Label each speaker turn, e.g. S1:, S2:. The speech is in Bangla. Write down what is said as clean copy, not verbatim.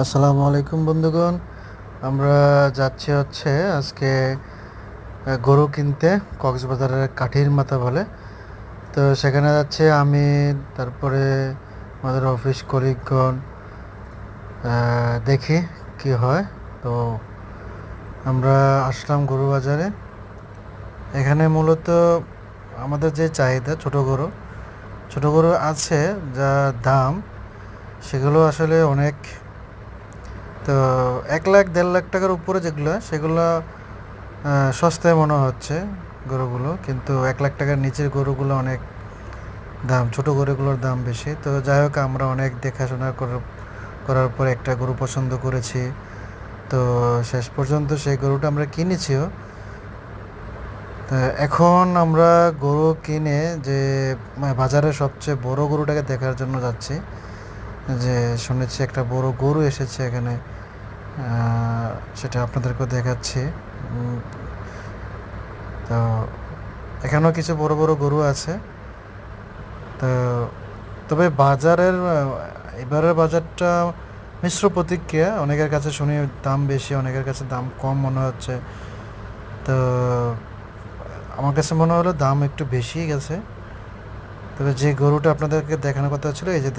S1: আসসালামু আলাইকুম বন্ধুগণ। আমরা যাচ্ছি আজকে গরু কিনতে কক্সবাজারের কাঠির মাথা বলে। তো সেখানে যাচ্ছি আমি, তারপরে আমাদের অফিস কলিগগণ। দেখি কি হয়। তো আমরা আসলাম গরু বাজারে। এখানে মূলত আমাদের যে চাহিদা ছোট গরু আছে, যা দাম সেগুলো আসলে অনেক। তো 1 লাখ 1.5 লাখ টাকার উপরে যেগুলো সেগুলো সস্তায় মনে হচ্ছে গরুগুলো, কিন্তু 1 লাখ টাকার নিচের গরুগুলো অনেক দাম, ছোট গরুগুলোর দাম বেশি। তো যাই হোক, আমরা অনেক দেখাশোনা করার পর একটা গরু পছন্দ করেছি। তো শেষ পর্যন্ত সেই গরুটা আমরা কিনেছিও। তো এখন আমরা গরু কিনে যে বাজারে সবচেয়ে বড় গরুটাকে দেখার জন্য যাচ্ছি। যে শুনেছি একটা বড় গরু এসেছে এখানে, সেটা আপনাদেরকেও দেখাচ্ছি। তো এখানেও কিছু বড় বড় গরু আছে। তো তবে এবারের বাজারটা মিশ্র প্রতিক্রিয়া। অনেকের কাছে শুনি দাম বেশি, অনেকের কাছে দাম কম মনে হচ্ছে। তো আমার কাছে মনে হলো দাম একটু বেশিই গেছে। তবে যে গরুটা আপনাদেরকে দেখানোর কথা ছিল, এই যে